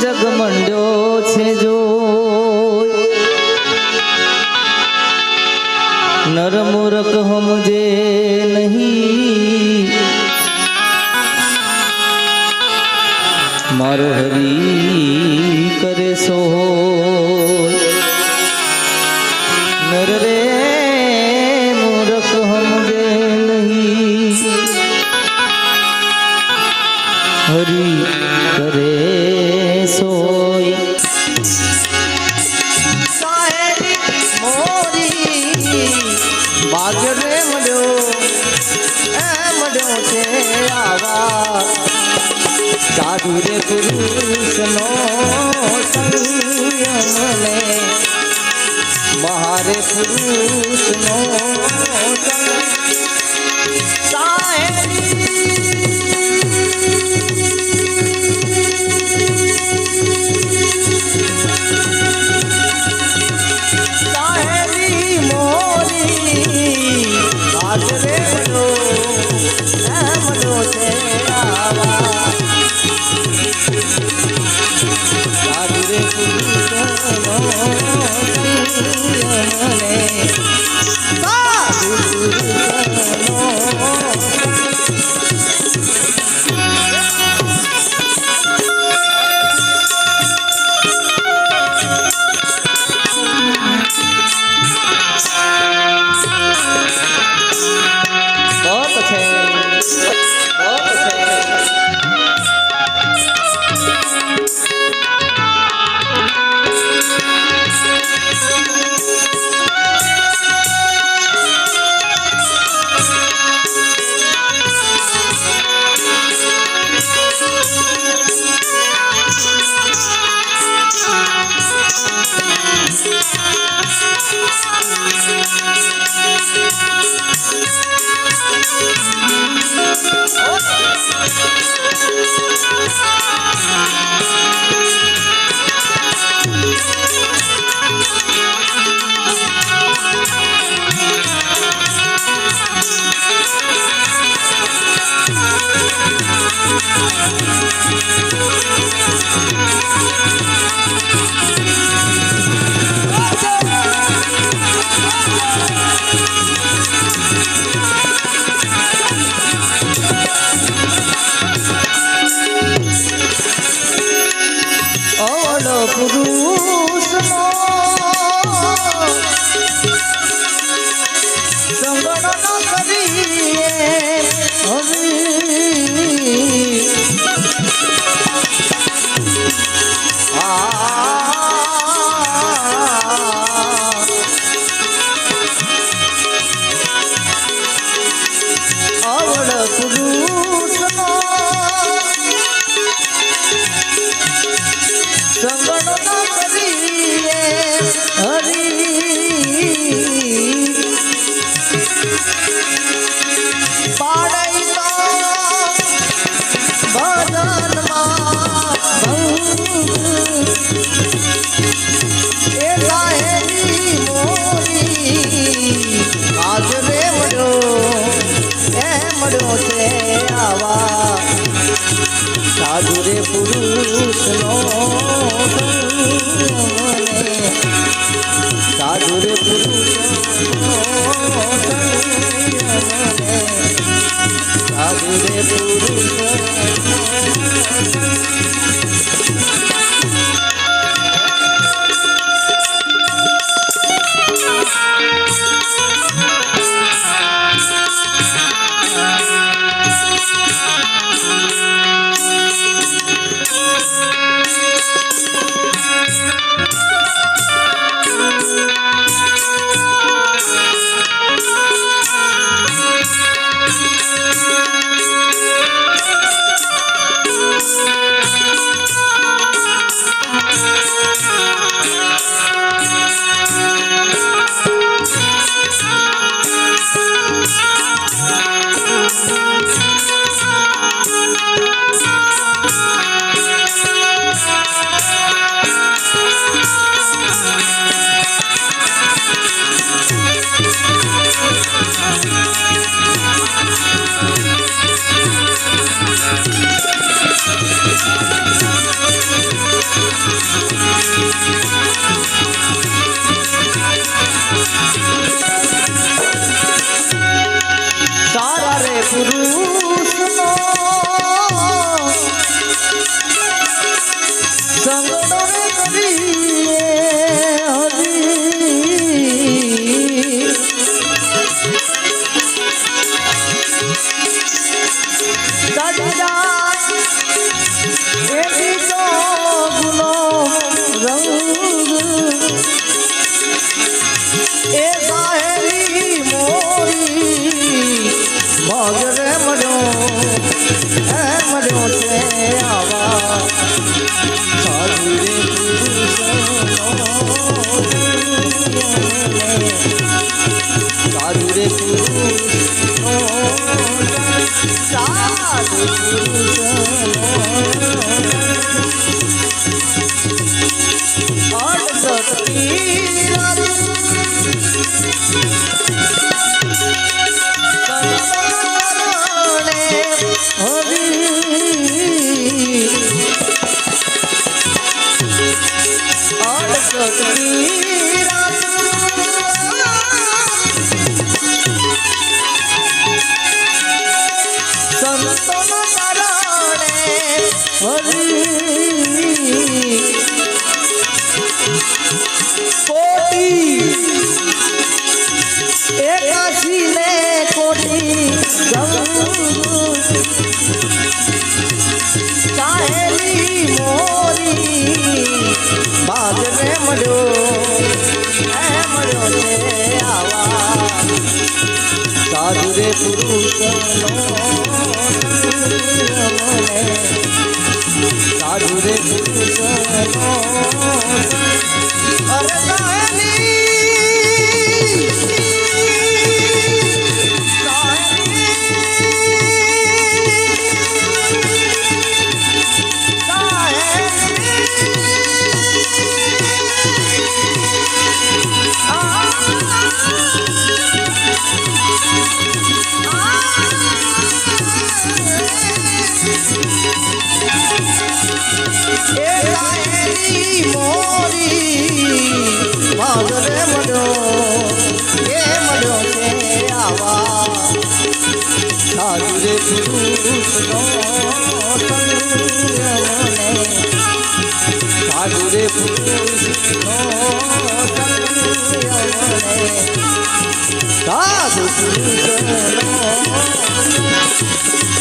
જગમંડ્યો છે જો નર મૂરખ સમજે નહીં મારો હરી કરે સો નર રે મૂરખ સમજે નહીં હરી કરે સોય ભાગ્ય રે મળ્યો છે આવા સાધુ રે પુરુષનો સંયમને મહારે પુરુષનો સાધુ રે પુરુષનો સાધુ રે પુરુષનો સાધુ રે પુરુષ સંગડોરે કરીએ સાધુરે પુરુષનો સાધુરે પુરુષનો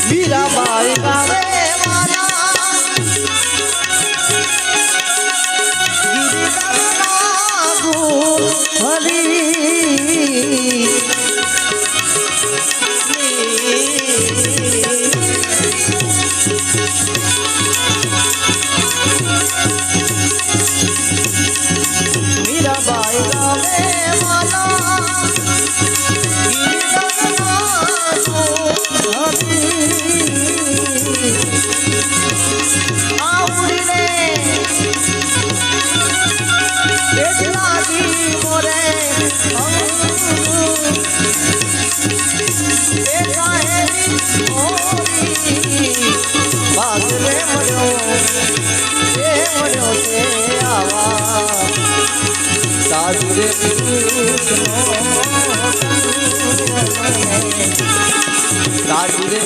મીરાબાઈ ગાવે સાધુરે સાધુરે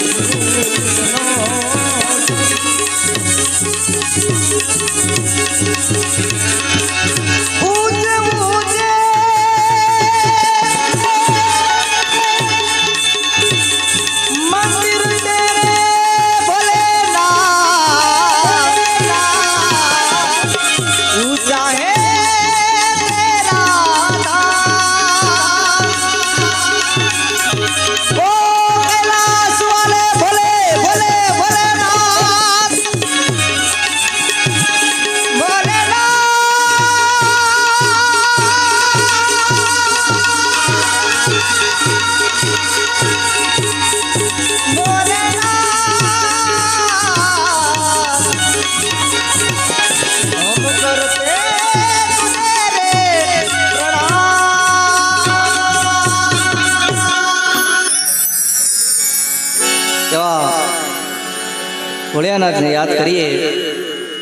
ભોળિયાનાથને યાદ કરીએ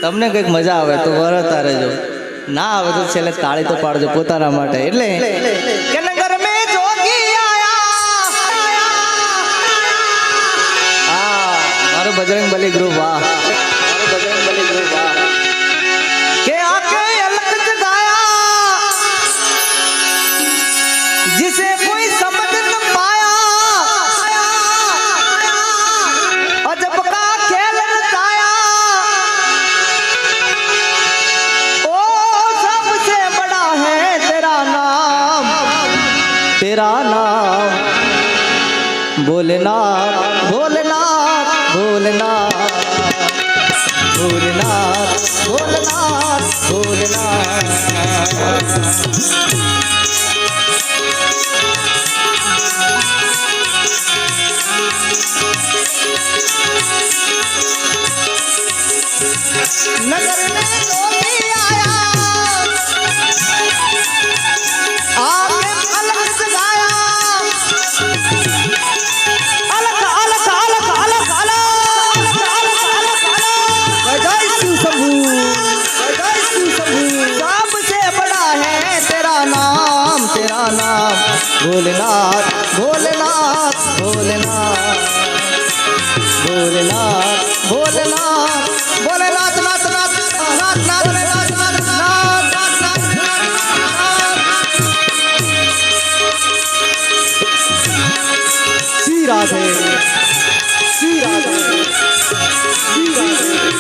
તમને કંઈક મજા આવે તો વરતા રહેજો, ના આવે તો છેલ્લે તાળી તો પાડજો પોતાના માટે. એટલે મારું બજરંગ બલી ગ્રુપ, વાહ, મારું બજરંગ બલી ગ્રુપ, વાહ. तेरा नाम भोलेनाथ भोलेनाथ भोलेनाथ भोलेनाथ भोलेनाथ भोलेनाथ नगर में कोई आया आके अलग जगाया अलग अलग अलग अलग अलग जय शिव शंभू जय शिव शंभू सबसे बड़ा है तेरा नाम भोलेनाथ भोलेनाथ भोलेनाथ भोलेनाथ भोलेनाथ भोलेनाथ नाथ नाथ नाथ नाथ नाथ नाथ नाथ नाथ श्री राधे श्री राधे श्री राधे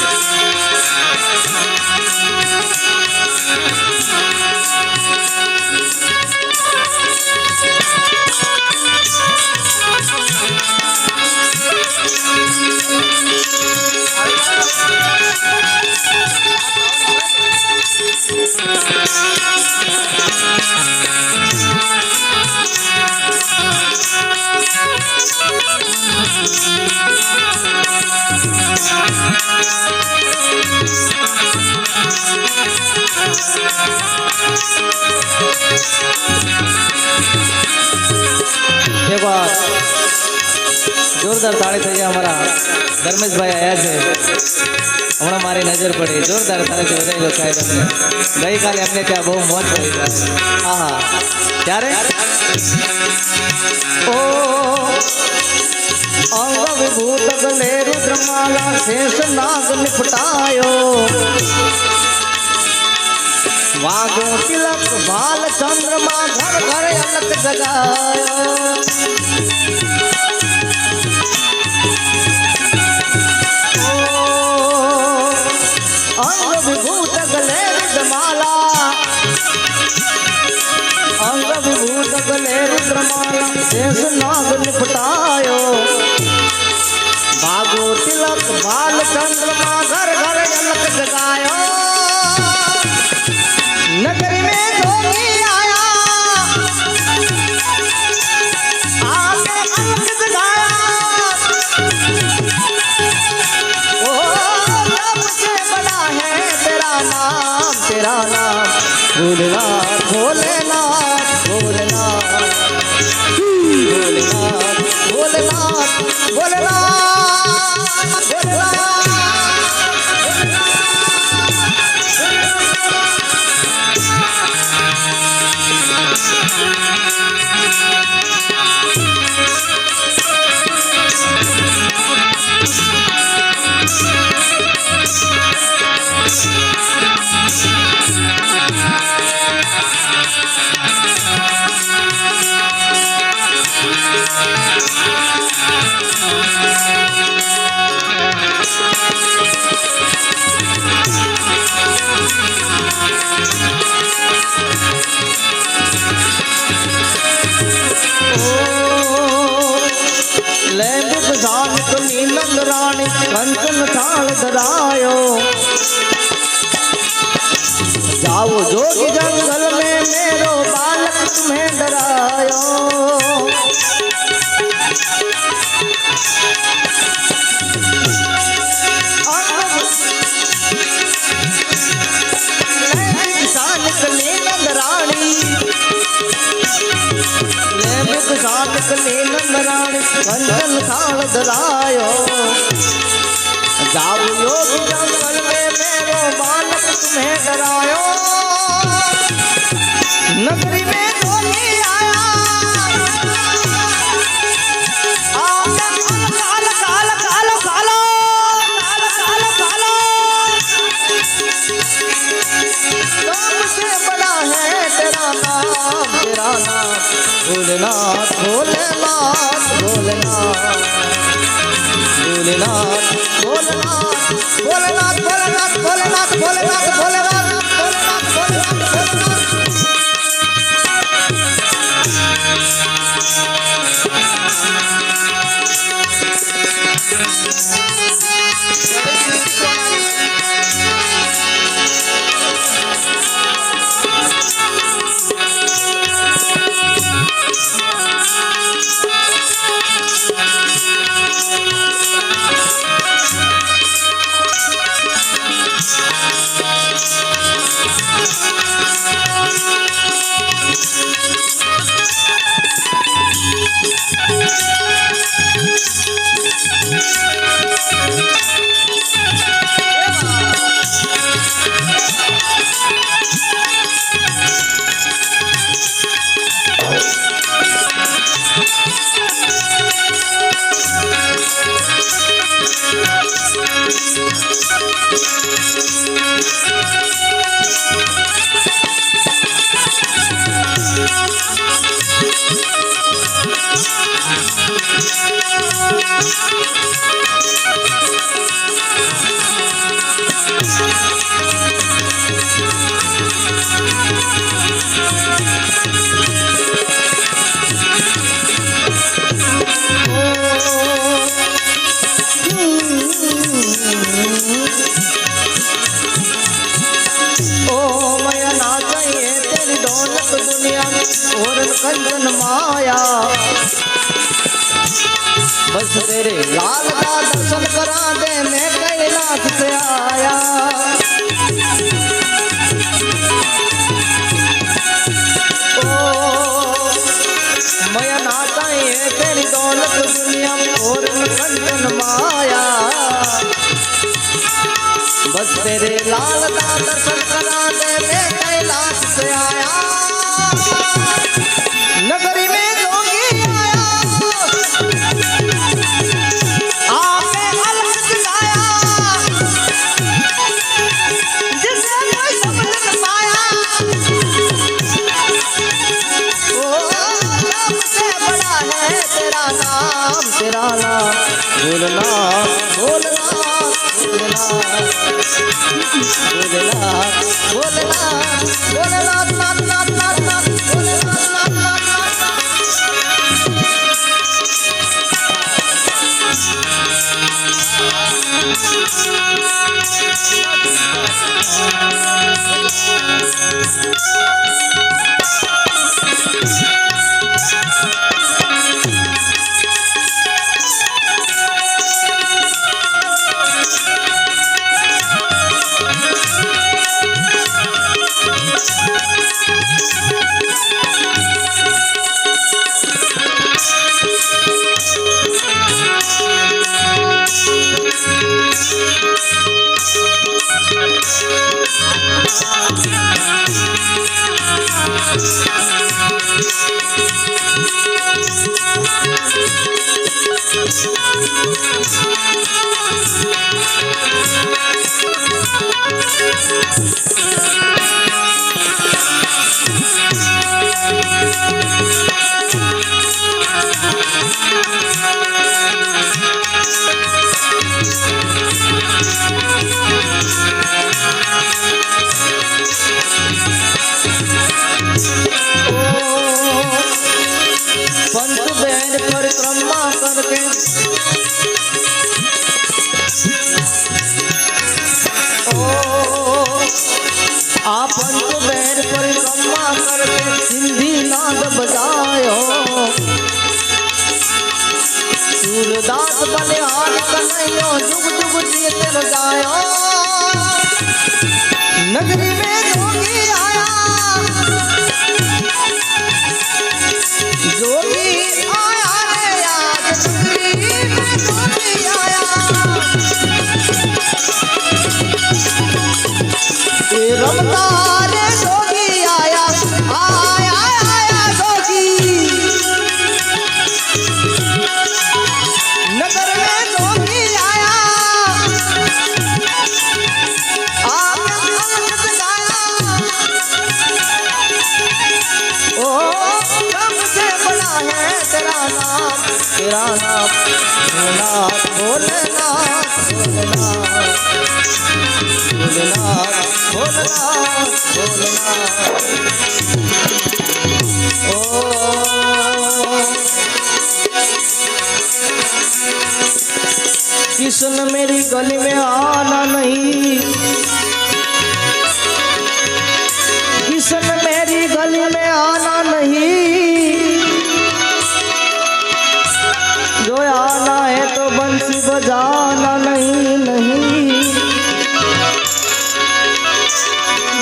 एक बार जोरदार ताड़ी થઈ અમારા ધર્મેશભાઈ આયા છે હમણાં મારી નજર પડી જોરદાર તાળીથી વધાઈ લો સાહેબ અમને ગઈકાલે અમને ત્યાં બહુ મોજ કરી આહા ત્યારે ઓ અંગ વિભૂત ગલે રુદ્રમાલા શેષ નાગ નિપટાયો વાગો તિલક બાલ ચંદ્रमा घर घर अलग जगायो अंग विभूत गले रुद्रमाला अंग विभूत गले रुद्रमाला शेष नाग निपटायो भागो तिलक बाल चंद्रमा घर घर अलग जगायो नगरी में जोगी आया आके अलग जगाया ओ सबसे बड़ा है तेरा नाम भोलेनाथ भोलेनाथ भोलेनाथ भोलेनाथ भोलेनाथ भोलेनाथ भोलेनाथ नीलम रानी कंचन थाल धरायो जाओ जोगी जंगल में मेरो बालक तुम्हें डरायो किसान नीलम रानी नीलम रानी कंचन थाल धरायो जाओ योगी जंगल में मेरो बालक तुम्हें डरायो नगरी में जोगी आया काल काल काल काल काल काल सबसे बड़ा है तेरा नाम भोलेनाथ भोलेनाथ भोलेनाथ भोलेनाथ भोलेनाथ भोलेनाथ भोलेनाथ भोलेनाथ भोलेनाथ भोलेनाथ भोलेनाथ भोलेनाथ भोलेनाथ और कंचन माया बस तेरे लाल का दर्शन करा दे मैं कैलाश से आया। ओ मैं नाता है तेरी दौलत दुनिया और कंचन माया बस तेरे लाल का दर्शन करा दे मैं कैलाश से आया। नगरी में जोगी आया आपने अलग जगाया जिसे कोई समझ न पाया। ओ सबसे बड़ा है तेरा नाम बोलना बोलना बोलना बोलना बोलना बोलना नाथ नाथ नाथ नाथ बोलना नाथ नाथ परिक्रमा करके आप बैर परिक्रमा करके सिंधी नाद बजायो सूरदास बलिहारी कन्हैया जुग जुग जीते रजायो। नगरी में जोगी आया जोगी आया रे आज नगरी में जोगी आया। रमता रे जोगी आया आया आया जोगी नगर में जोगी आया आपने अंत गाया। ओ सबसे बड़ा है तेरा नाम भोलानाथ भोलेनाथ भोलेनाथ भोलेनाथ भोलेनाथ कृष्ण मेरी गली में आना नहीं कृष्ण मेरी गली में आना नहीं जो आना है तो बंसी बजाना नहीं नहीं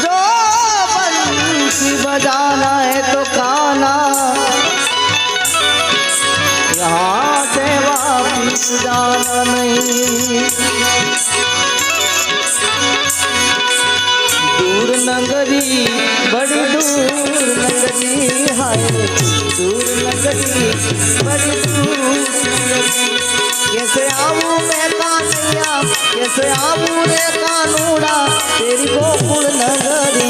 जो बंसी बजाना है तो गाना यहाँ से वापिस जाना नहीं। दूर नगरी बड़ी दूर नगरी हाय दूर नगरी बड़ी दूर नगरी कैसे आऊं मैं कान्हैया, कैसे आऊं रे कानूड़ा, तेरी गोकुल नगरी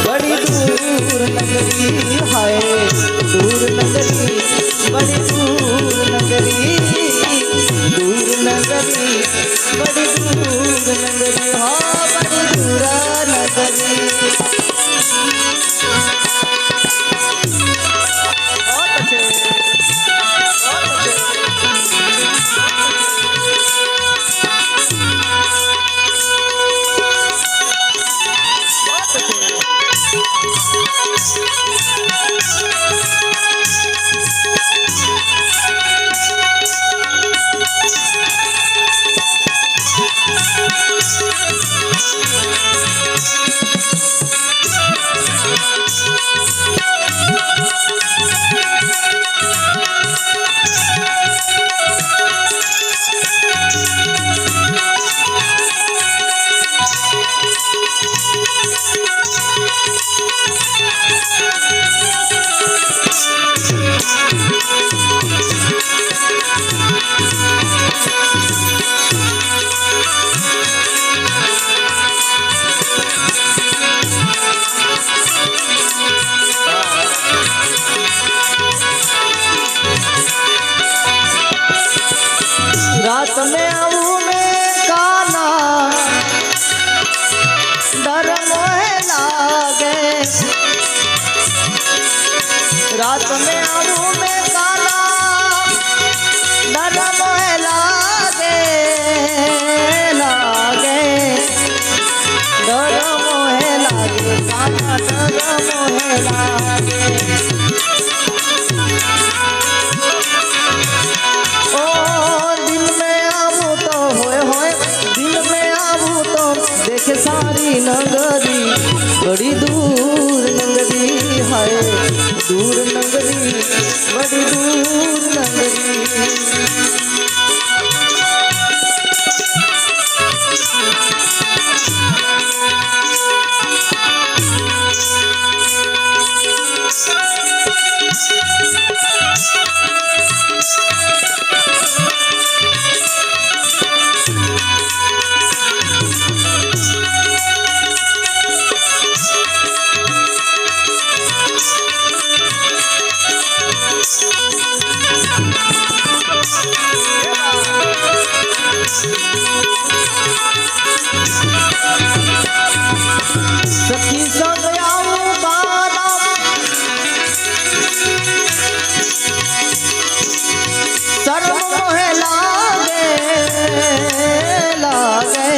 बड़ी दूर नगरी, हाय दूर नगरी, बड़ी दूर नगरी, दूर नगरी, बड़ी दूर नगरी, हाँ बड़ी दूर नगरी। रात में आऊं मैं काना, डर मोहे लागे, रात में आऊं मैं काना, डर मोहे लागे, लागे, डर मोहे लागे, काना डर मोहे लागे। देखे सारी नगरी बड़ी दूर नगरी, हाय दूर नगरी, बड़ी दूर नगरी। सखी संग आऊं बाला, शर्म मोहे लागे, लागे,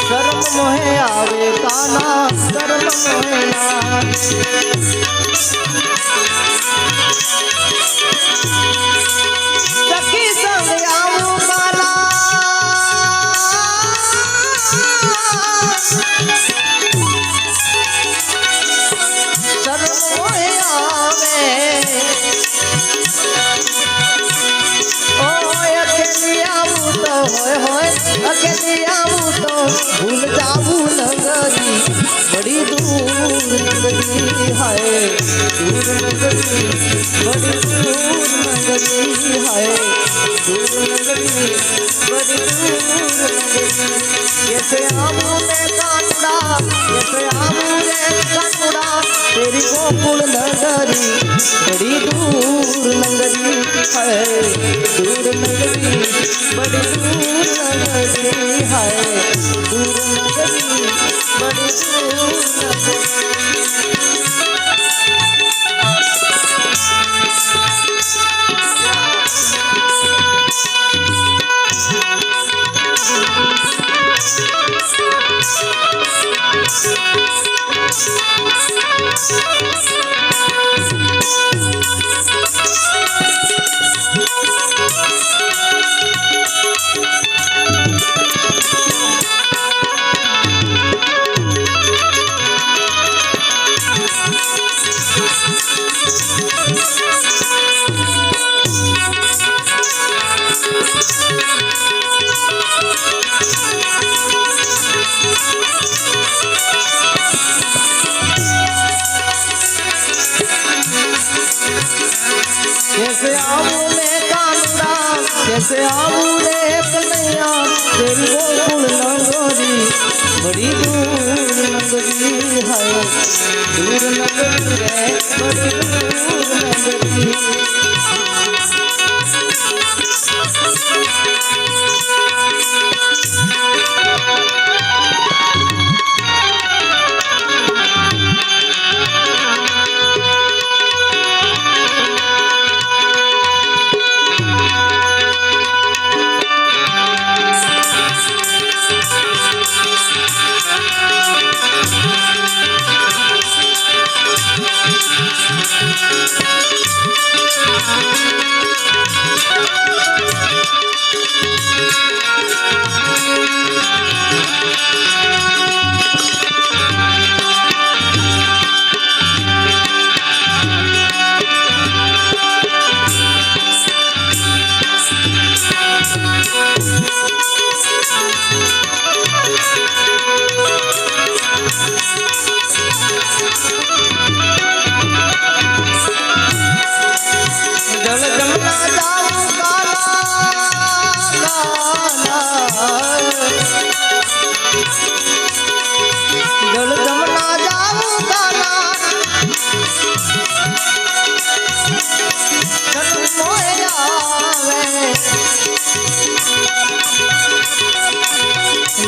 शर्म मोहे आवे काना, शर्म मोहे लागे। सखी संग आऊं बाला, शर्म मोहे आवे, ओए अकेली आऊं तो होए, अकेली आऊं तो भूल जाऊं नगरी बड़ी दूर नगरी, हाय दूर नगरी, बड़ी दूर नगरी, हाय दूर नगरी, बड़ी दूर नगरी। कैसे आऊं मैं कानूड़ा, कैसे आऊं रे कानूड़ा, तेरी गोकुल नगरी बड़ी दूर नगरी, हाय दूर नगरी, बड़ी दूर नगरी, हाय दूर नगरी, बड़ी दूर नगरी। कैसे आऊं मैं से आऊं रे कन्हैया तेरी गोकुल नगरी बड़ी दूर नगरी है दूर नगरी रे बड़ी दूर नगरी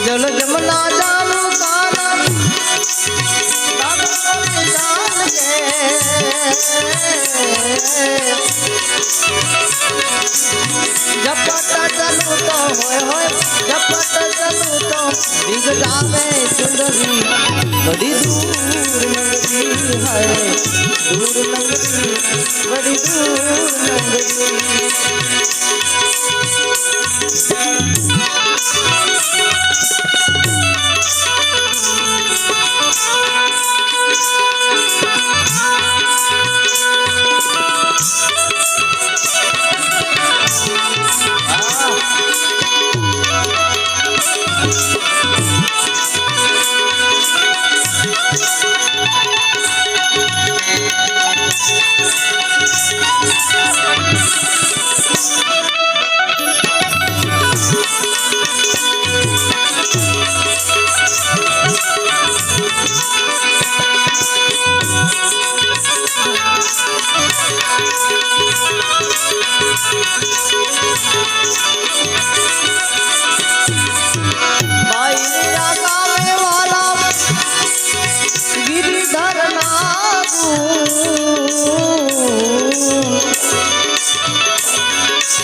जल जमुना जानू काना जान झपट चलू तो होय झपट चलू तो दिग जावे सुंदरी बड़ी दूर नगरी है दूर नगरी बड़ी दूर नगरी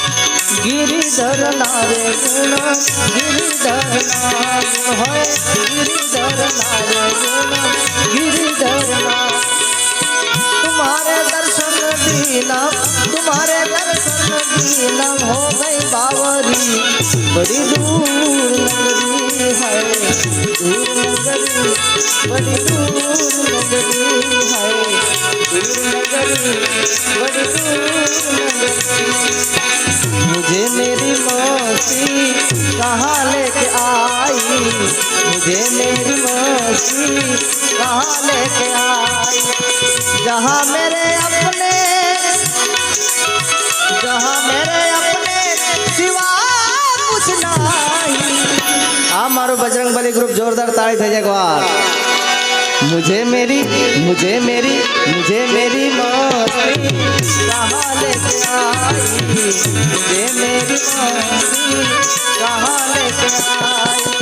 गिरिधर नारे गुण गिरिधर नाम है गिरिधर नारे गुण गिरिधर नाम तुम्हारे दर्शन दीना तुम्हारे दर्शन दीना हो गई बावरी बड़ी दूर नगरी है दूर नगरी बड़ी दूर नगरी है दूर नगरी बड़ी दूर नगरी मुझे मेरी मौसी कहाँ लेके आई मुझे मेरी मौसी कहाँ लेके आई जहाँ मेरे अपने सिवा कुछ नहीं हमारो बजरंगबली ग्रुप जोरदार ताली थे एक बार मुझे मेरी मौसी कहाँ लेके आई मुझे मेरी मौसी कहाँ लेके आई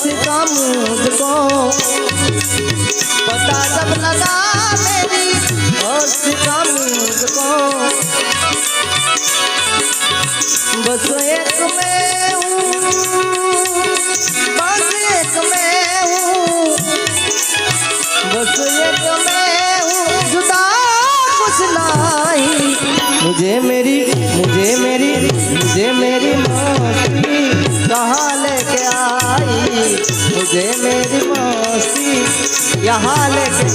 सिखा मुझको पता जब लगा मेरी होश सिखा मुझको बस एक मैं हूँ बस एक मैं हूँ बस एक मैं हूँ जुदा कुछ नहीं मुझे मेरी मौसी कहाँ लेके आई मुझे मेरी मौसी यहाँ लेके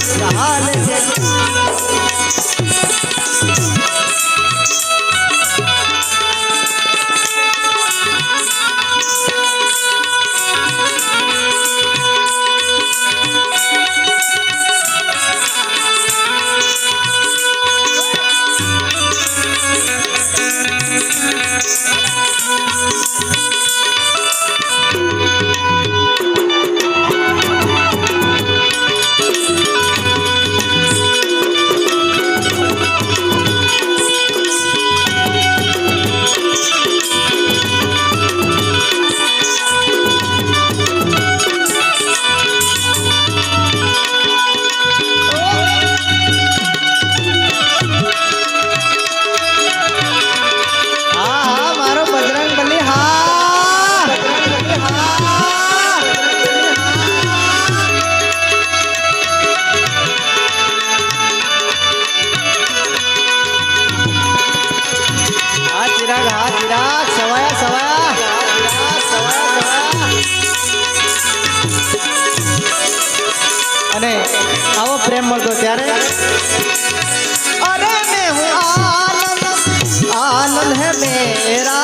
અને આવો પ્રેમ મળતો ત્યારે અરે मैं हूँ आनंद आनंद है मेरा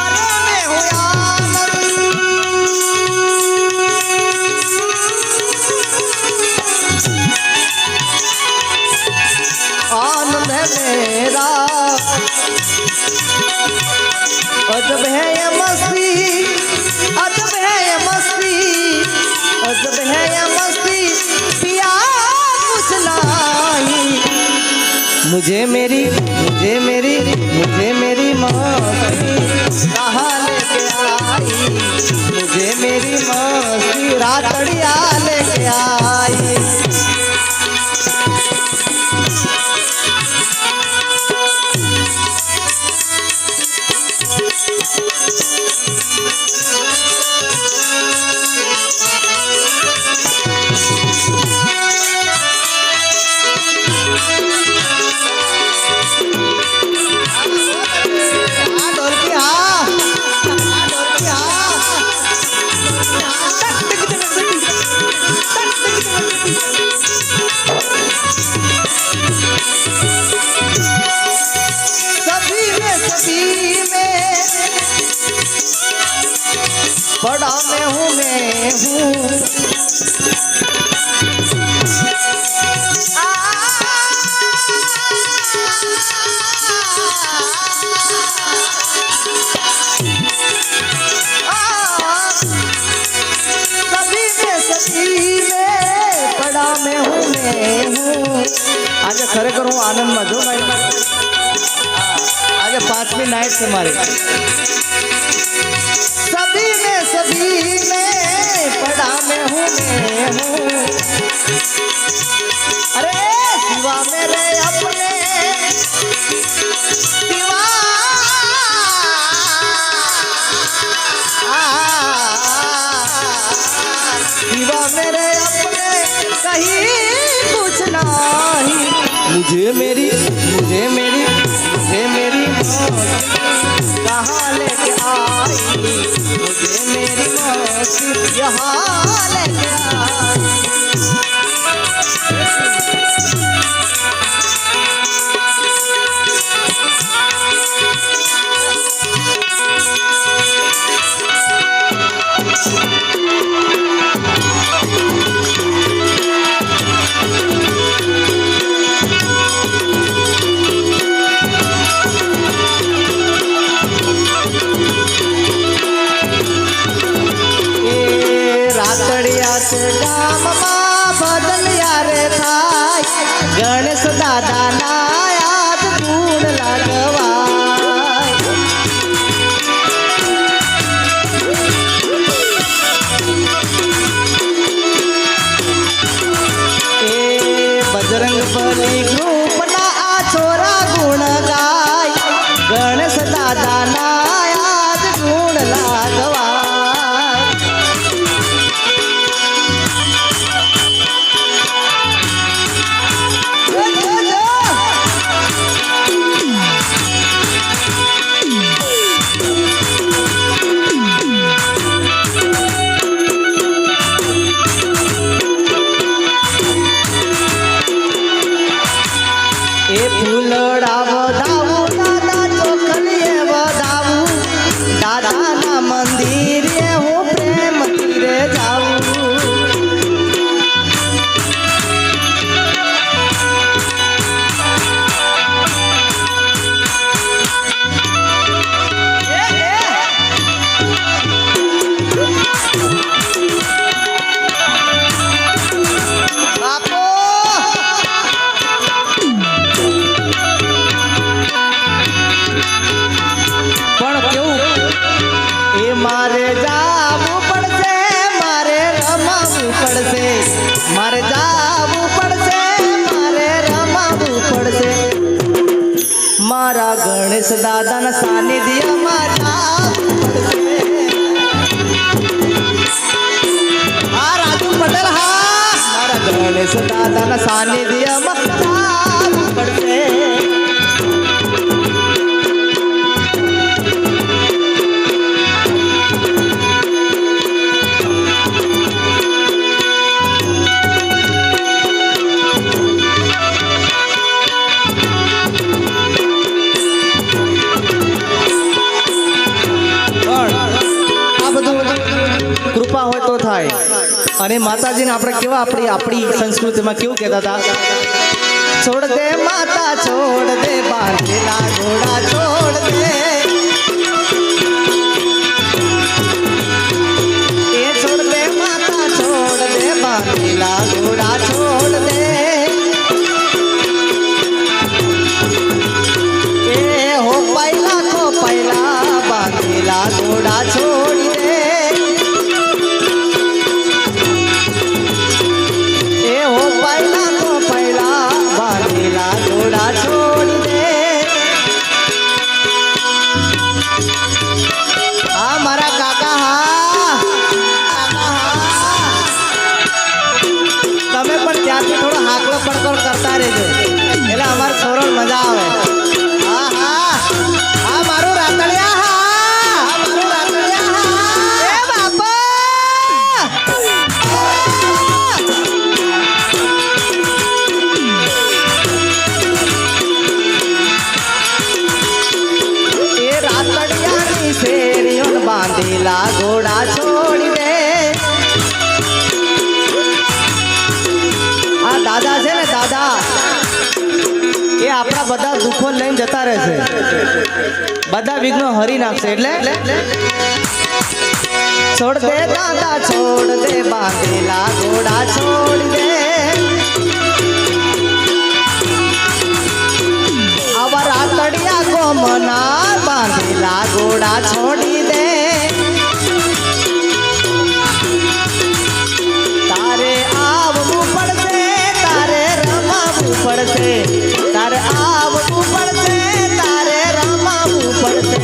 अरे मैं हूँ आनंद है मेरा अजब है ये मस्ती अजब है ये मस्ती अजब है ये मस्ती पिया कुछ नहीं मुझे मेरी मौसी कहाँ लेके आई मुझे मेरी मौसी रातड़िया लेके आई बड़ा मैं हूँ आज खरेखर हूँ आनंद में जो भाई आज 5મી नाइट से मारी सभी में पड़ा मैं हूँ अरे सिवा मेरे अपने सिवा मेरे अपने कहीं कुछ नहीं मुझे मेरी कहाँ लेके आई मुझे मेरी मौसी यहाँ लेके आई ગણેશ દાદાના સાનિધ્યમાં જાવું પડશે. હા રાજુ પટેલ, હા મારા ગણેશ દાદાના સાનિધ્યમાં જાવું પડશે. કૃપા હોય તો થાય. અને માતાજીને આપણે કેવા આપણી સંસ્કૃતિમાં કેવું કહેતા હતા, છોડ દે માતા છોડ દે બાંધેલા ઘોડા છોડ દે, એ છોડ દે માતા છોડ દે બાંધેલા ઘોડા છોડ દે, એ હો પહેલા બાંધેલા ઘોડા છોડી દે, છોડી દે. હા મારા કાકા, હા તમે પણ ત્યાંથી થોડો હાકલો પડકોડ કરતા રહેજો એટલે અમારે છોરણ મજા આવે. હા હા હા મારું રાતળિયા, હા મારું રાતળિયા, હા એ બાપા બાંધેલા ઘોડા છોડી દે. આ દાદા છે ને દાદા, એ આપણા બધા દુઃખો લઈને જતા રહેશે, બધા વિઘ્નો હરી નાખશે. એટલે છોડ દે દાદા છોડ દે બાંધેલા ઘોડા છોડી દે, આવા રાતડિયા ગોમના બાંધેલા ઘોડા છોડી દે. તારે આવવું પડશે, તારે રમાવું પડશે, તારે આવવું પડશે, તારે રમાવું પડશે.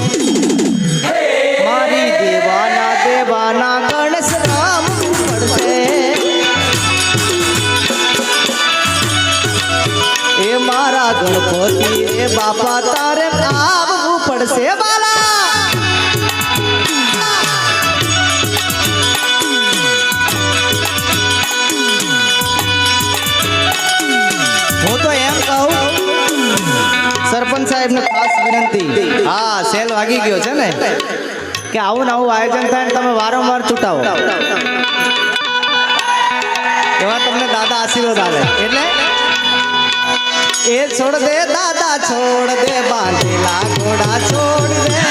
મારી દેવાના ગણેશ રમવું પડશે, એ મારા ગણપતિ એ બાપા તારે આવવું પડશે. બાલા હું તો એમ કહું, સરપંચ સાહેબ ને ખાસ વિનંતી, હા સેલ વાગી ગયો છે ને, કે આવું ને આવું આયોજન થાય ને તમે વારંવાર છૂટાવો, એવા તમને દાદા આશીર્વાદ આવે. એટલે એ છોડ દે દાદા છોડ દે બાંધેલા ઘોડા છોડ દે,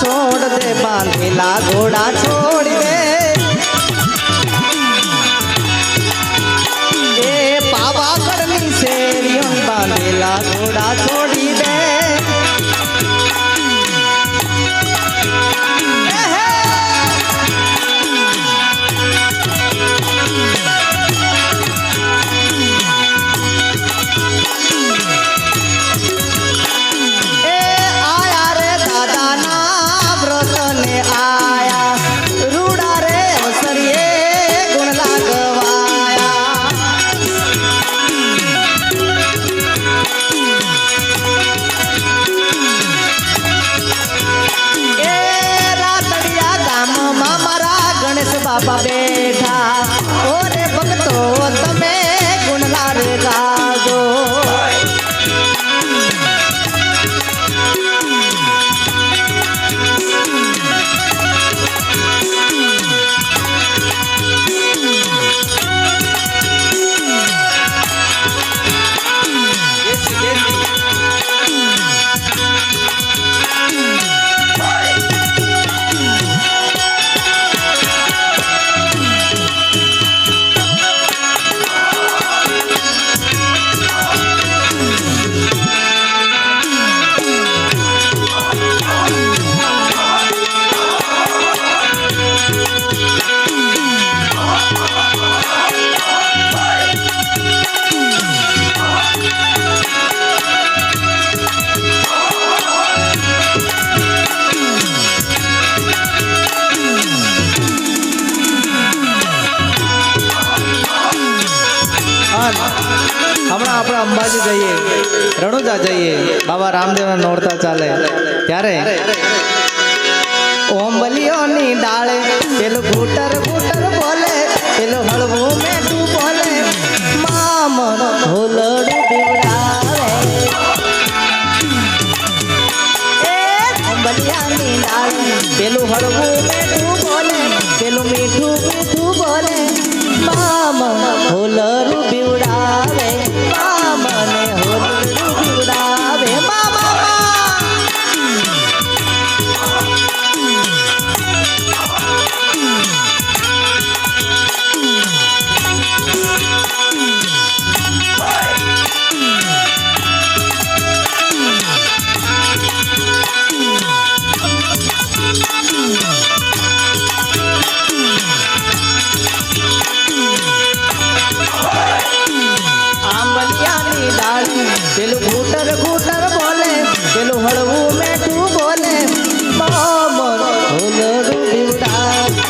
છોડ દે બાંધેલા ઘોડા છોડી દે, એ પાવાગઢની શેરીઓ બાંધેલા ઘોડા છોડી દે. આયા રે દાદાના વ્રતને આયા રૂડા હમણાં આપણે અંબાજી જઈએ, રણુજા જઈએ, બાબા રામદેવના નોરતા ચાલે ત્યારે ઓમ બલિયોની ડાળે પેલું ઘૂટર ઘૂટર બોલે, પેલું હળવું મેઠું બોલે, મામન હોલડું બીવડાવે. બલિયાની ડાળે પેલું હળવું મેઠું બોલે, પેલું મીઠું મીઠું બોલે, મામન હોલડું બીવડાવે, મામને હોલડું બીવડાવે. મામા પેલું ઘૂટર ઘૂટર બોલે, પેલું હળવું મેઠું બોલે, મામન હોલડું બીવડાવે,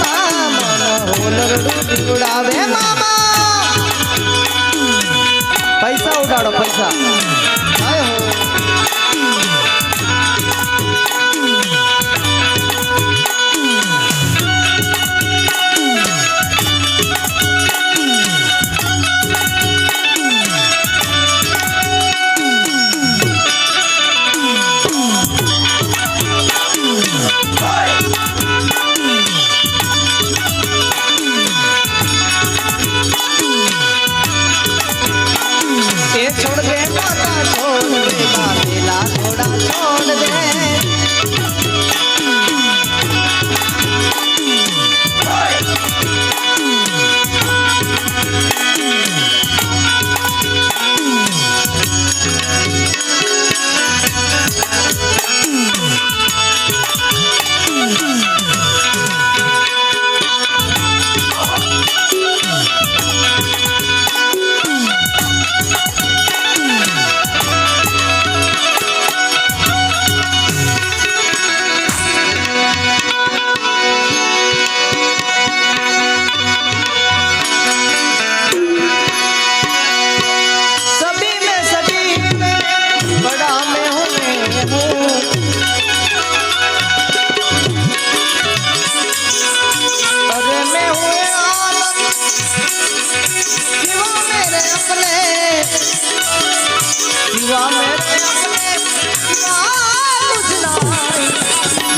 મામન હોલડું બીવડાવે. મામા પૈસા ઉડાડો, પૈસા. छोड़ दे माता छोड़ दे, बाबेला थोड़ा छोड़ दे.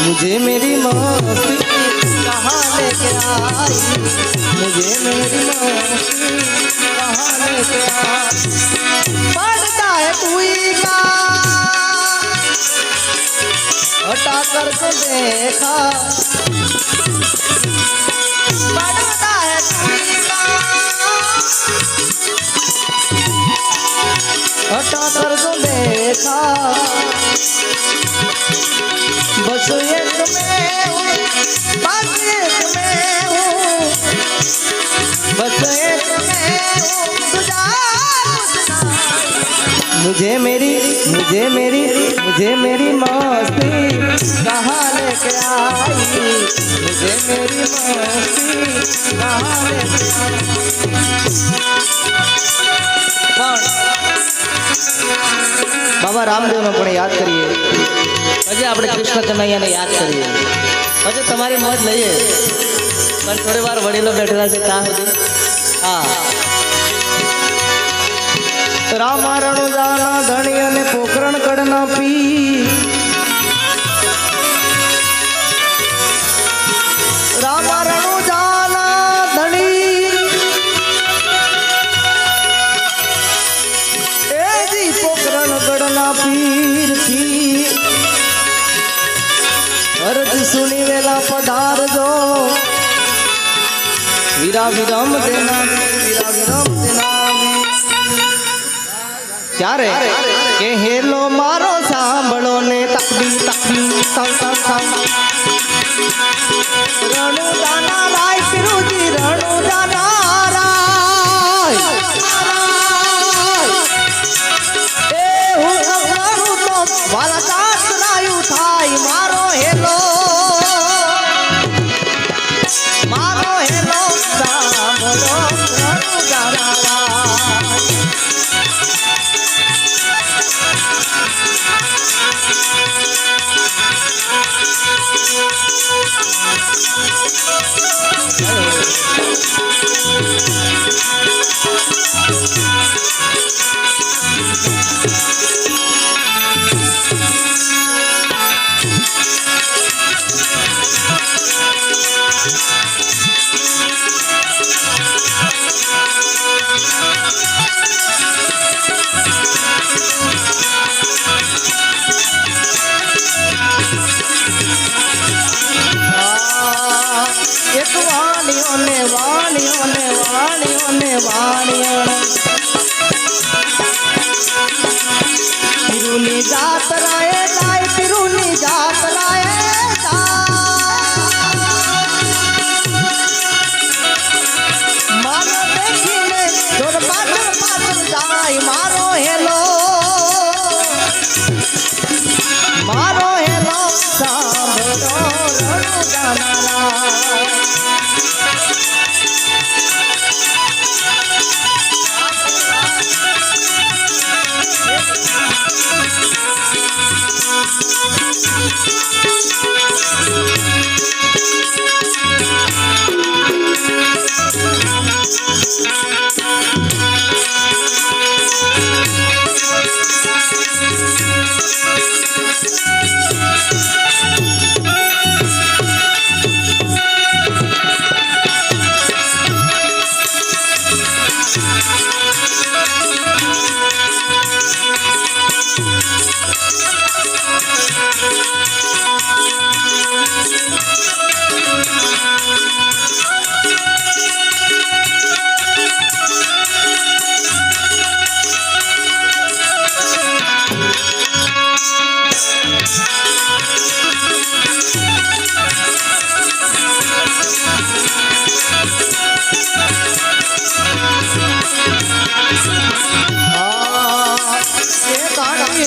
मुझे मेरी मौसी कहाँ लेके आई, मुझे मेरी मौसी कहाँ लेके आई. पड़ता है कोई का हटा कर तो देखा, पड़ता है कोई का हटा कर तो देखा. बस एक में हूँ, बस एक में हूँ, बस एक में हूँ, तुझा मुझे मेरी मस्ती कहाँ लेके आई, मुझे मेरी मस्ती कहाँ लेके आई. बाबा रामदेव ने पण याद करिए, हजे આપણે કૃષ્ણ કનૈયાને યાદ કરીએ, હજે તમારી મોજ લઈએ, પણ થોડી વાર વડીલો બેઠેલા છે ત્યાં સુધી. હા, રામા રણુજાના ધણી અને પોખરણ કડના પી, રામા રણુજાના ધણી એજી પોખરણ કડના પીર થી अर्ज सुनी वेला पधार जो, वीरा विरम देना, वीरा विरम देना. ત્યારે કે હેલો મારો સાંભળો ને તકબી તકબી સૌ સૌ સૌ. રણુજાના રાય પિરુજી, રણુજાના રાય એ હું અવરું તો વાલા સાસરાયું થાય. મારો હેલો, મારો હેલો સાંભળો રણુજાના રાય. એક વાણીઓ ને વાણીઓ ને વાણીઓ ને વાણીઓ પીરુની જાતરાએ જાય પીરુની જાતરાએ મારો દેખીને જોર પાછળ પાછળ જાય મારો હેલો સાંભળો રણુ ગાનારા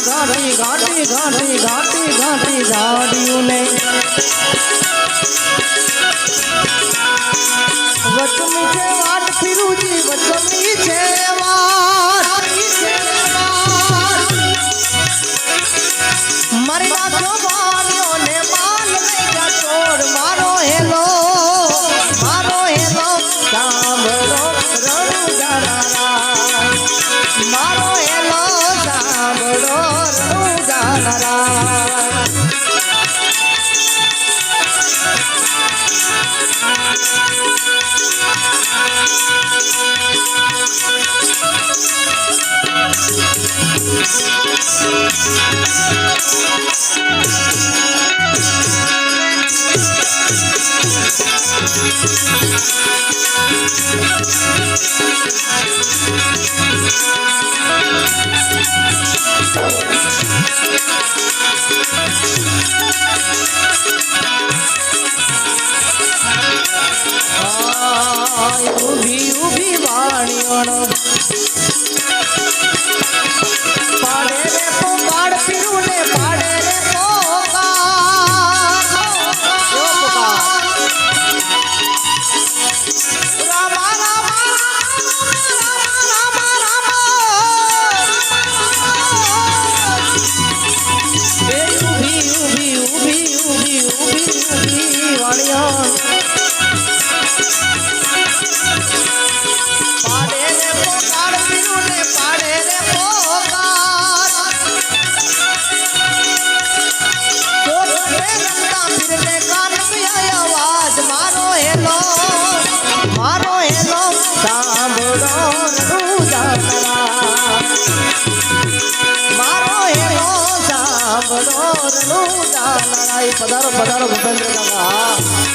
घाटी घाटी घाटी घाटी घाटी झाड़ियों ने वचमी छे वाट फिरूजी वचमी छे वाट मरना जो बानियों ने मान लेगा छोड़ मारो हेलो सामरो रणु गानारा मारो हेलो सामरो रणु गानारा उभी उभी वाणियों पाड़े रे पोगाड़ फिरू ने पाड़े रे पोगाड़ रामा रामा रामा रामा उभी उभी उभी उभी उभी उभी वाणियों पाड़े रे पोगाड़ फिरू ने पाड़े रे पोगाड़ जोर से रंगा फिरने कान में आया आवाज मारो हेलो सामरो रणु गानारा मारो हेलो सामरो रणु गानारा पधारो पधारो भूपेंद्र काका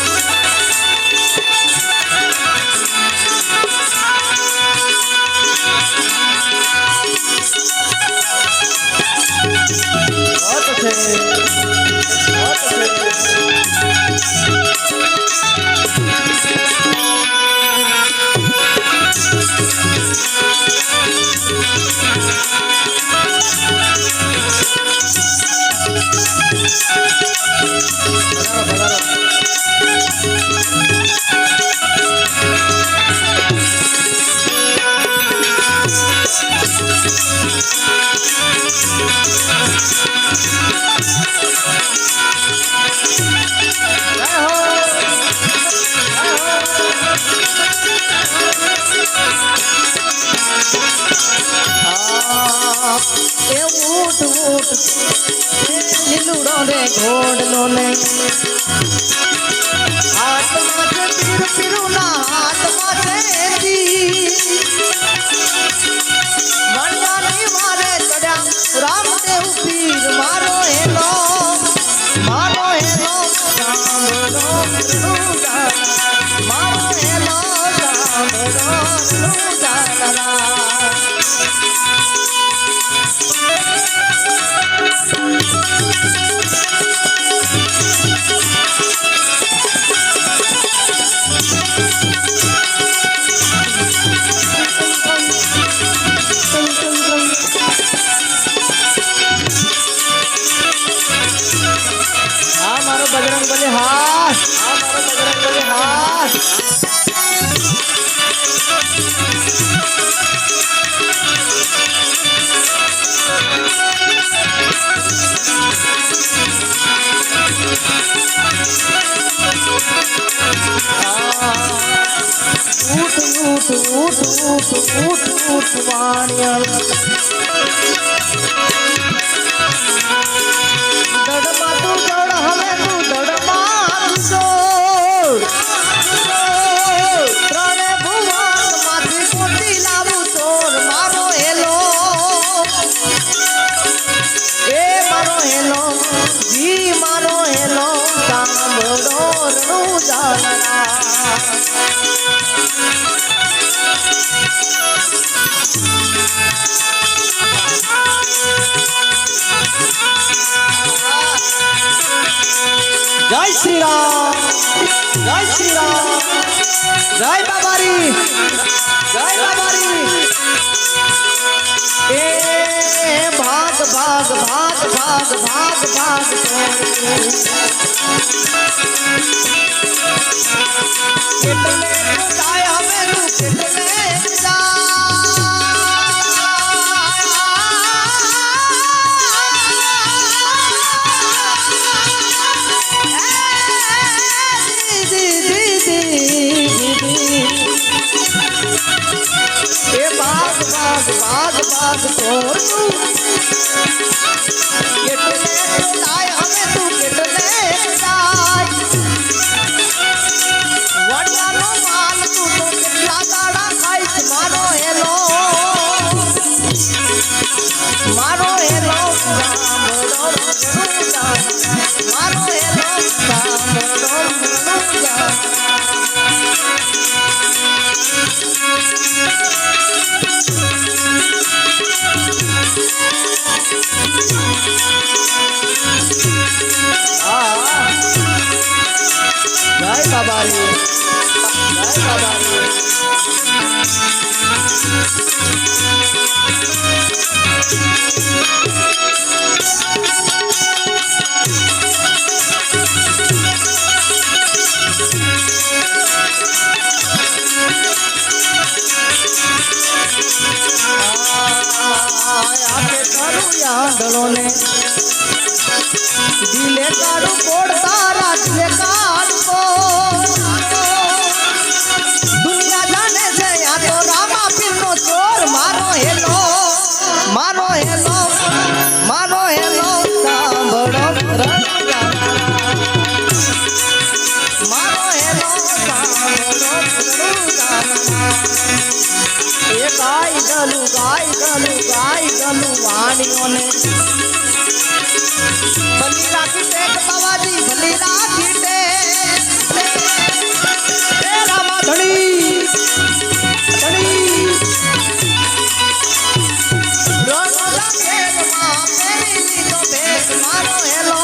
એ ઊઠ ઊઠ લીલુડો રે ઘોડલો ને હાથમાં છે પીર પીરુના હાથમાં છે જી વણવાની મારે ચડ્યા રામદેવ પીર મારો હેલો સાંભળો મારો હેલો સાંભળો હા મારો બજરંગબલી હાથ ઊઠ વાણિયા દડમાં તું દડ હવે તું દડમાં દોડ ત્રણે ભુવન માંથી મોતી લાવું ચોર મારો હેલો એ મારો હેલો જી મારો હેલો સાંભળો રણું જાણરા જય શ્રી રામ જય બાબારી એ ભાગ કેટલે જાય હવે તું કેટલે ભાગ છોડ તું કેટલે જાય હવે તું કેટલે જાય વડવાનો માલ તું તો કેટલા દાડા ખાઈશ મારો હેલો સાંભળો મારો હેલો સાંભળો જય બાબારી આપે કરું યાદળો ને દિલે કાઢું કોડ તારા દિલે કાઢું દુનિયા જાણે છે આ તો રામા પીરનો ચોર મારો હેલો સાંભળો મારો હેલો સાંભળો એ ગાય ગલું વાણીઓને ભલી રાખી ટેક બાવાજી ભલી રાખી ટેક રામા ધણી રણોલા કેરમાં પેરી લીધો ભેગ મારો હેલો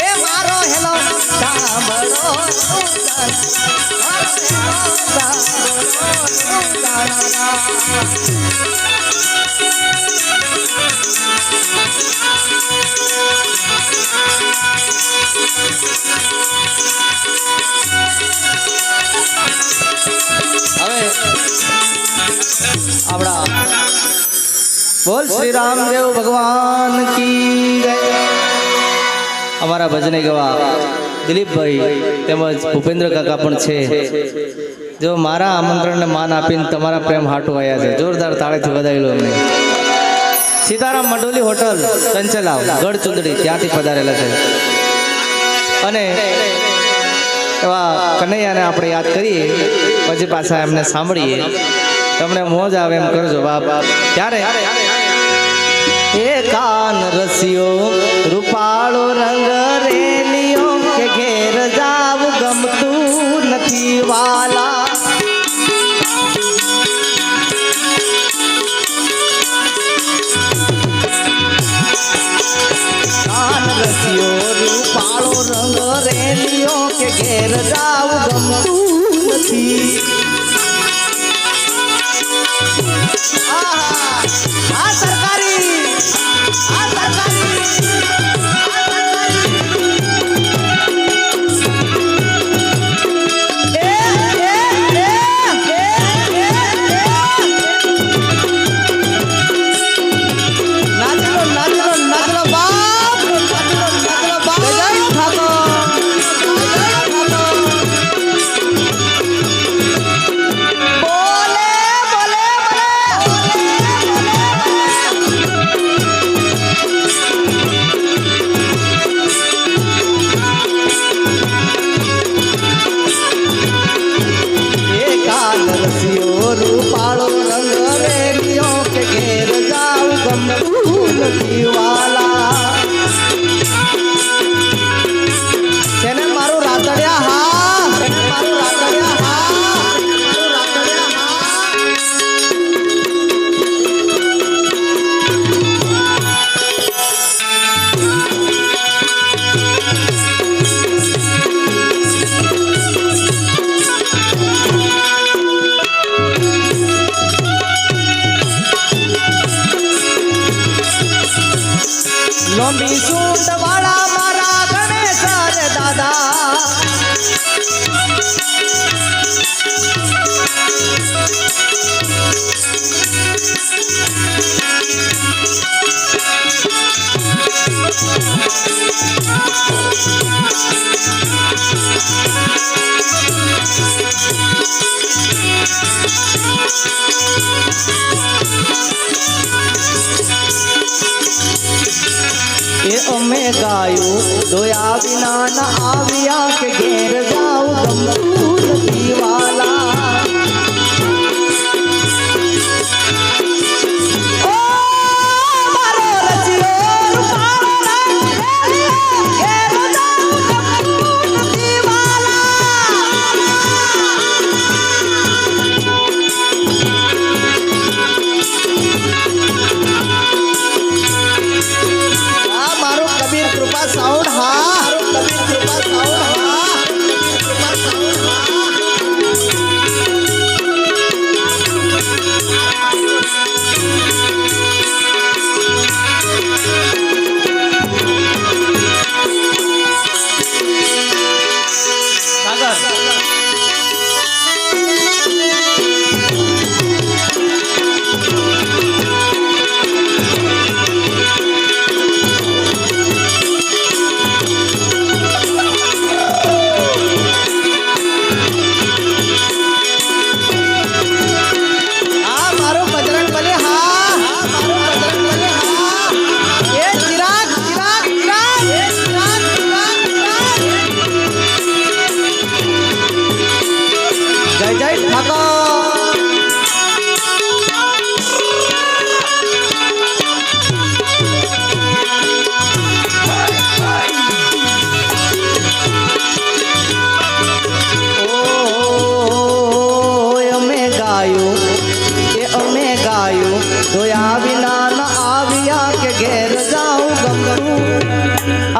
એ મારો હેલો સાંભળો હવે આપણા બોલ શ્રી રામદેવ ભગવાન કી જય. અમારા ભજને ગવા દિલીપભાઈ તેમજ ભૂપેન્દ્ર કાકા પણ છે, જો મારા આમંત્રણને માન આપીને તમારા પ્રેમ હાટુ આવ્યા છે. જોરદાર તાળીથી વધાવી લો અમને. સીતારામ મંડોલી હોટલ ચંચલાવ ગઢ ચુંદડી ત્યાંથી પધારેલા છે. અને એવા કનૈયાને આપણે યાદ કરીએ પછી પાછા એમને સાંભળીએ, તમને મોજ આવે એમ કરજો બાપ. ત્યારે એ કાન રસિયો રૂપાળો રંગ રેલિયો કે ઘેર જાવ ગમતું નથી વાલા. કાન રસિયો રૂપાળો રંગ રેલિયો કે ઘેર જાવ ગમતું નથી. આ સરકારી રૂપાળો રંગ રેલિયો કે ઘેર જાવ ગમતું નથી વાલા. તેને મારું રાતડિયા હા, તેને મારું રાતડિયા હા, મારું રાતડિયા લોંબી સૂંઢ વાળા મારા ગણેશ રે દાદા. એ અમે ગાયું દોયા વિના ના આવ્યા કે ઘેર જાવ ગમતું નથી વાલા. ઓ મારો રસિયો રૂપાળો રંગ રેલિયો ઘેર જાવ ગમતું નથી કૃપા સાઉન્ડ હા, કબીર કૃપા સાઉન્ડ હા, કૃપા સાઉન્ડ હા.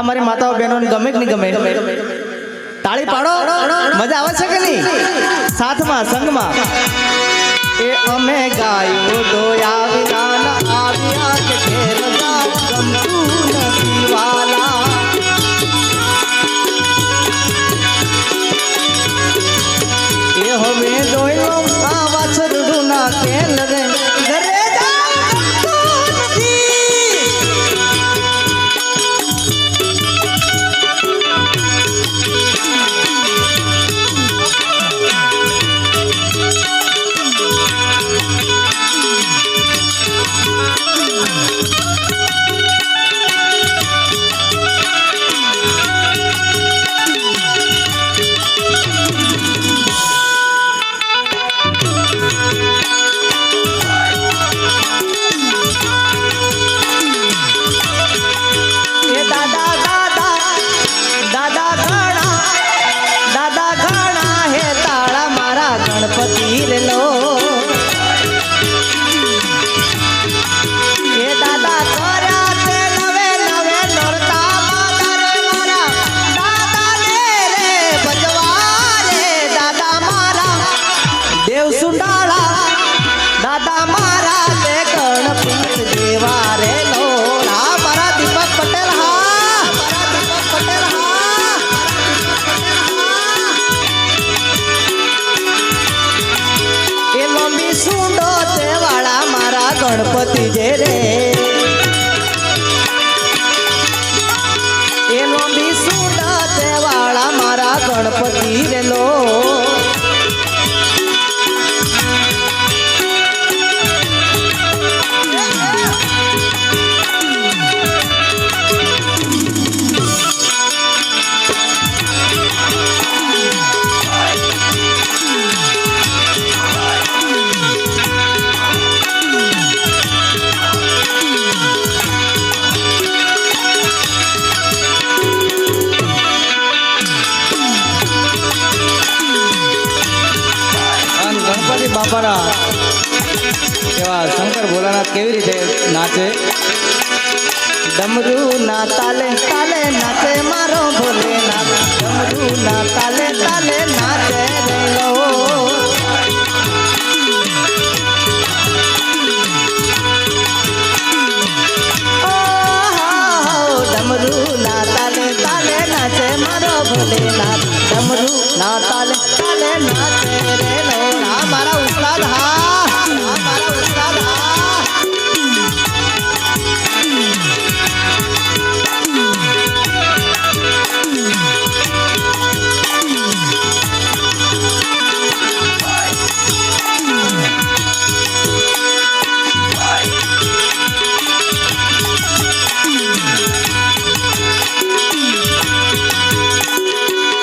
અમારી માતાઓ બહેનોને ગમે કે નહીં ગમે? તાળી પાડો, મજા આવે છે કે નહીં? સાથમાં સંગમાં એ અમે ગાયું દોયા વિના આવ્યા કે ઘેર જાવ ગમતું નથી વાલા. એ હવે જોઈ લો સુંડાળા દાદા મારા તે ગણપીત દેવા રે લોલા મારા દીપક પટેલ હા મારા દીપક પટેલ હા એ લોંબી સુંડો તે વાળા મારા ગણપતિ જે રે એ લોંબી સુંડો તે વાળા મારા ગણપતિ રે લો બાપાના એવા શંકર ભોલાનાથ કેવી રીતે નાચે ડમરૂ ના તાલે તાલે નાચે મારો ભોલેનાથ ડમરૂ ના તાલે તાલે નાચે રેલો ડમરૂ ના તાલે તાલે નાચે મારો ભોલેનાથ ડમરૂ ના તાલે તાલે નાચે રેલો મારા ઉસ્તાદ હા મારા ઉસ્તાદ હા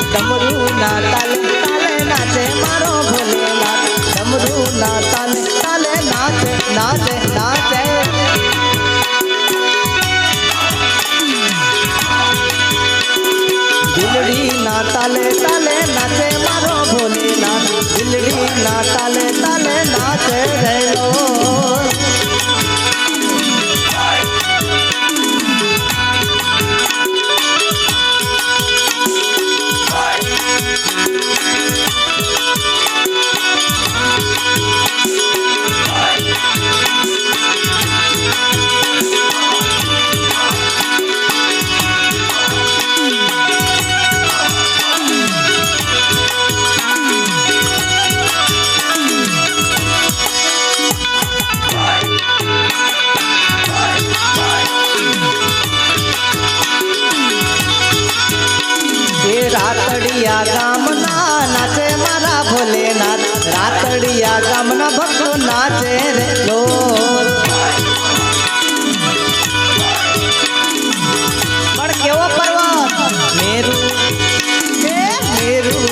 ડમરૂ ના તાલે તાલે નાચે મારો ભોલેનાથ ડમરૂ ના તાલે તાલે નાચે નાચે નાચે દિલડી ના તાલે તાલે નાચે મારો ભોલેનાથ દિલડી ના તાલે તાલે નાચે રેલો રાતડિયા ગામના નાચે મારા ભોલેનાથ રાતડિયા ગામના ભક્તો નાચે રે લો પણ કેવો પર્વત મેરુ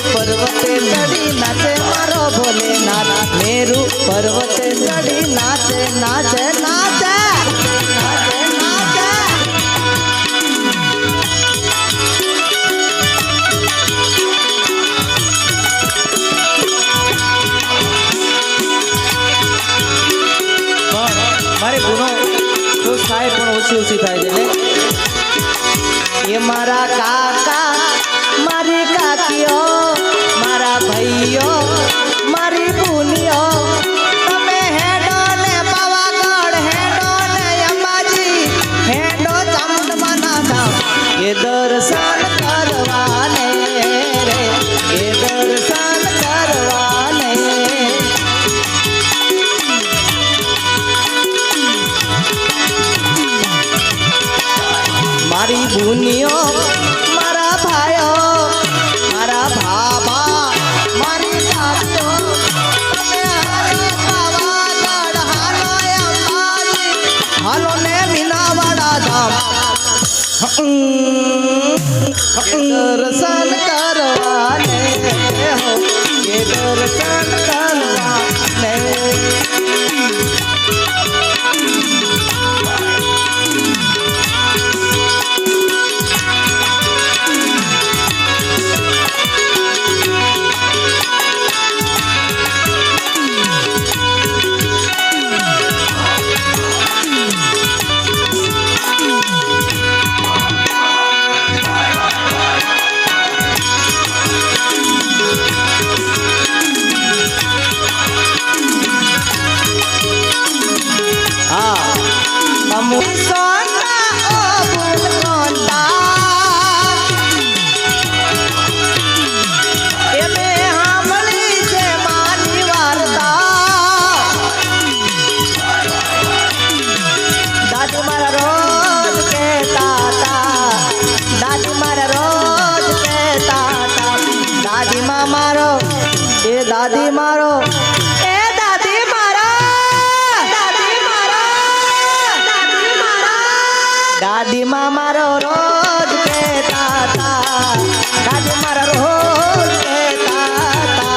પર્વતે ચડી નાચે મારો ભોલેનાથ મેરુ પર્વતે ચડી નાચે નાચે નાચે મારે ગુનો ખુશ થાય પણ ઓછી ઓછી થાય છે એ મારા કાકા મારી કાકીઓ મારા ભાઈઓ મારી બુનીઓ તમે હેડો ને પાવાગઢ હેડો ને અંબાજી હેડો ચામુંડમાના ધામ એ દર્શન કરવાને રે એ દર્શન કરવાને મારી બુનીઓ મારા ભાઈઓ મારા ભાભા મારી કાકીઓ તમે હાલો પાવાગઢ હાલો અંબાજી હાલો ને મીનાવાડા ધામ દર્શન કરવાને હો એ દર્શન કરવાને દાદી મારો એ દાદી મારા દાદી માં મારો રોજ કહેતા હતા દાદી મારા રોજ કહેતા હતા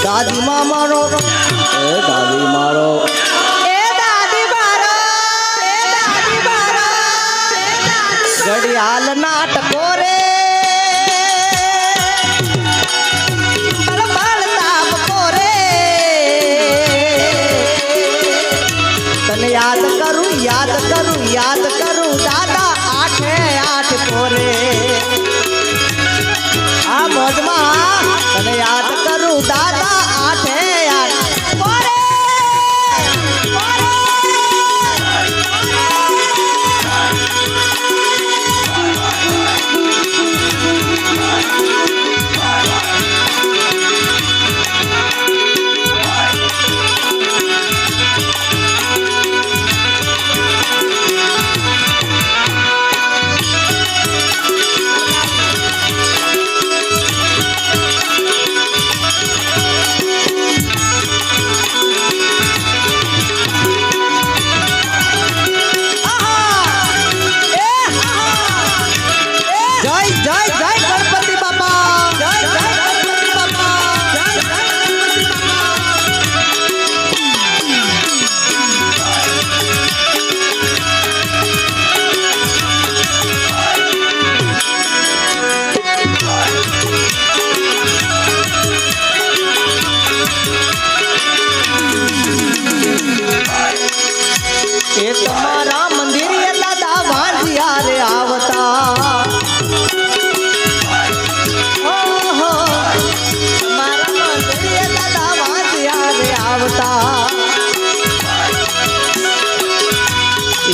દાદી મારો એ દાદી મારો એ દાદી મારો એ દાદી મારો ઘડિયાળ નાટકો રે તને યાદ કરું દાદા આઠે આઠ પોરે આ મોજમાં તને યાદ કરું દાદા આઠે આઠ પોરે એ તમારા મંદિર દાદા વાંજિયા રે આવતા ઓહો મારા મંદિર દાદા વાંજિયા રે આવતા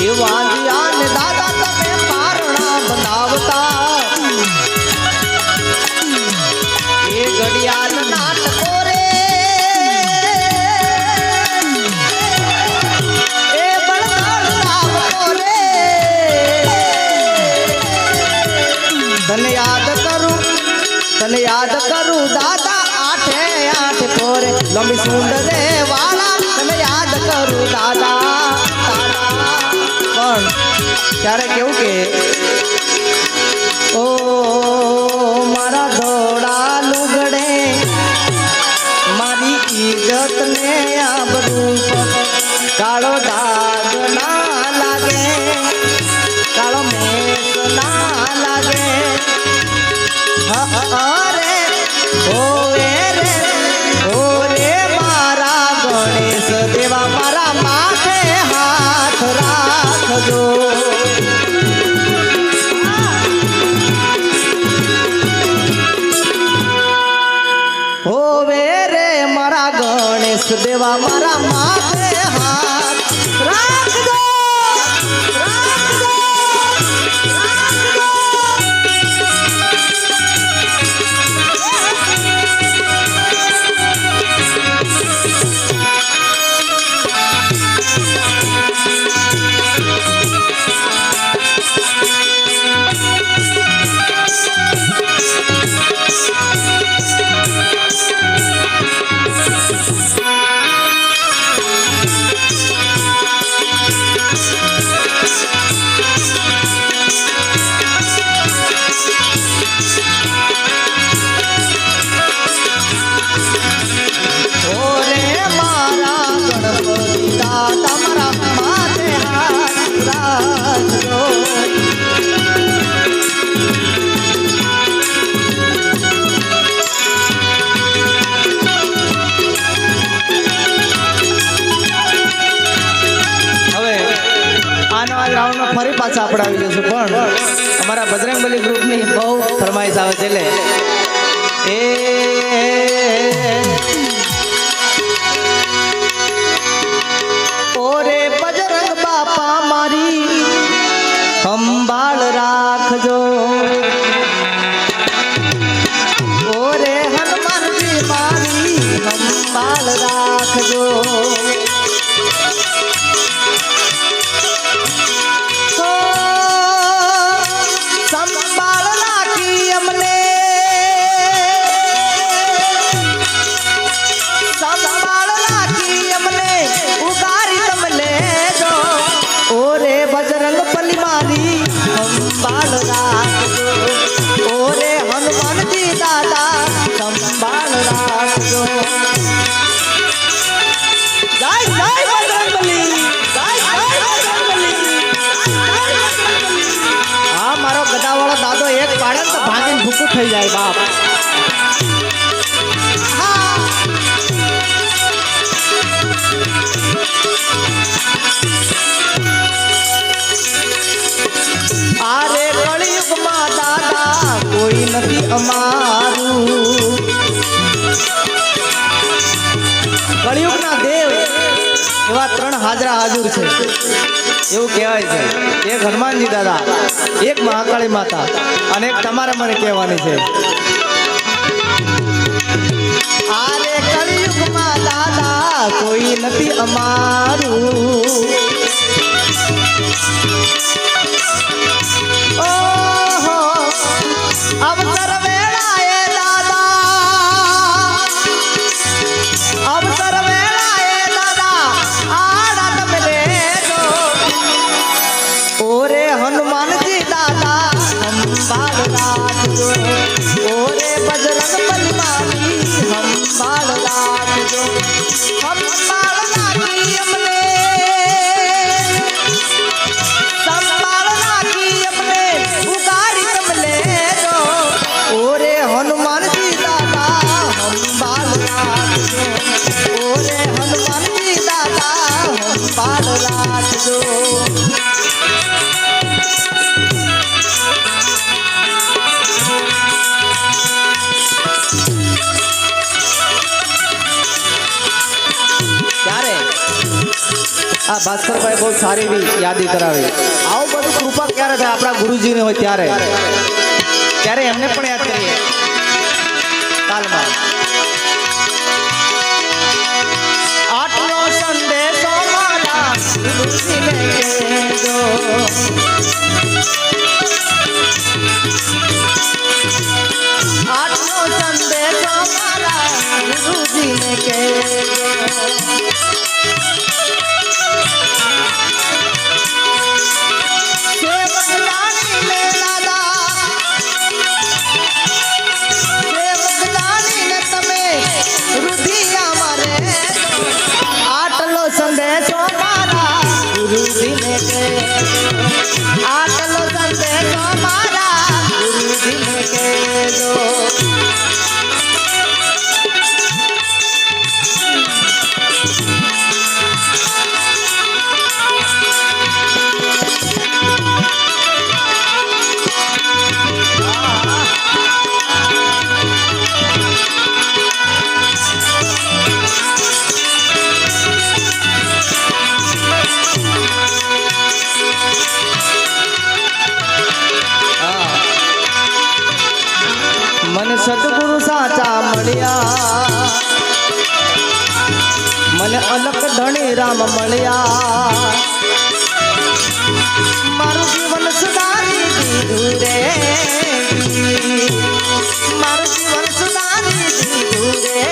એ વાંજિયા ને દાદા તમે પારણા બનાવતા એ ઘડિયાળ નાટકો રે તને યાદ કરું દાદા આઠે આઠ પોરે લંબી સુંડ રે વાળા તને યાદ કરું દાદા પણ ત્યારે કેવું કે ઓ મારા ધોળા લુગડે મારી ઇજ્જત ને આબરૂ કાળો દાગ ના લાગે કાળો મેસ ના લાગે અરે ઓરે મારા ગણેશ દેવા મારા માથે હાથ રાખજો હોવે રે મારા ગણેશ દેવા મારા માથે હાથ રાખજો આપણે આવી જશું, પણ અમારા બજરંગબલી ગ્રુપની બહુ ફરમાઈશ આવે છે. એટલે ઓરે બજરંગ બાપા મારી સંભાળ રાખજો, ઓરે હનુમાનજી મારી સંભાળ રાખજો. સંભાળ રાખી અમને, સંભાળ રાખી અમને ઉગારી તમે લેજો, ઓરે બજરંગ બલી મારી સંભાળ રાખજો, ઓરે હનુમાનજી દાદા સંભાળ રાખજો. જય જય બજરંગબલી, જય જય બજરંગબલી. હા, મારો ગદાવાળો દાદો એક પાડે તો ભાગીને ભૂકું થઈ જાય બાપ. આરે કળિયુગમાં દાદા કોઈ નથી અમારું, કળિયુગના દેવ એવા 3 હાજરા હાજર છે એવું કહેવાય છે. એક હનુમાનજી દાદા, એક મહાકાળી માતા અને એક તમારે મને કહેવાની છે. આરે કળિયુગમાં દાદા કોઈ નથી અમારું, ઓહો અવસર વેળાએ દાદા, અવસર વેળાએ દાદા આડા તમે લેજો, ઓરે હનુમાનજી દાદા સંભાળ રાખજો, ઓરે બજરંગ બલી મારી સંભાળ રાખજો. સંભાળ રાખી અમને, સંભાળ રાખી અમને ઉગારી તમે લેજો, ઓરે હનુમાનજી દાદા સંભાળ રાખજો, ઓરે હનુમાનજી દાદા સંભાળ રાખજો. ત્યારે આ ભાસ્કરભાઈ બહુ સારી એવી યાદી કરાવી. આવું બધું કૃપા ક્યારે થાય? આપણા ગુરુજીને હોય ત્યારે, ત્યારે એમને પણ યાદ કરીએ કાલમાં. આટલો સંદેશો મારા ગુરુજીને કહેજો, આટલો સંદેશો મારા ગુરુજીને કહેજો. આટલો સંદેશો મારા ગુરુજીને કહેજો. મને સદગુરુ સાચા મળ્યા, મને અલક ધણી રામ મળ્યા, મારું જીવન સુધારી દીધું રે, મારું જીવન સુધારી દીધું રે.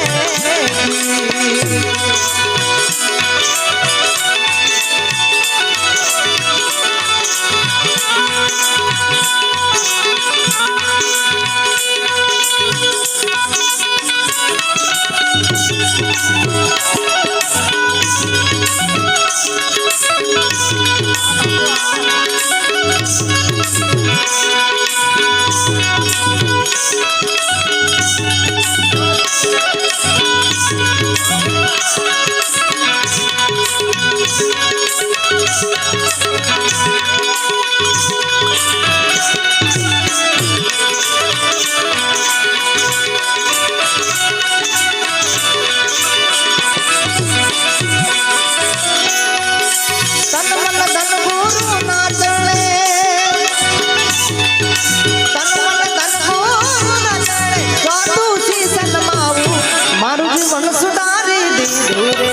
મારું જીવન સુધારી દીધું રે,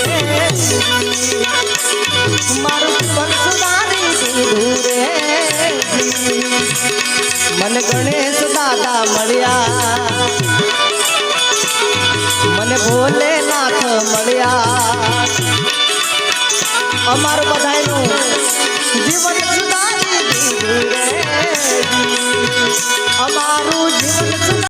મારું જીવન સુધારી દીધું રે. મને ગણેશ દાદા મળ્યા, મને ભોલેનાથ મળ્યા, અમારું બધાયનું જીવન સુધારી દીધું રે, અમારું જીવન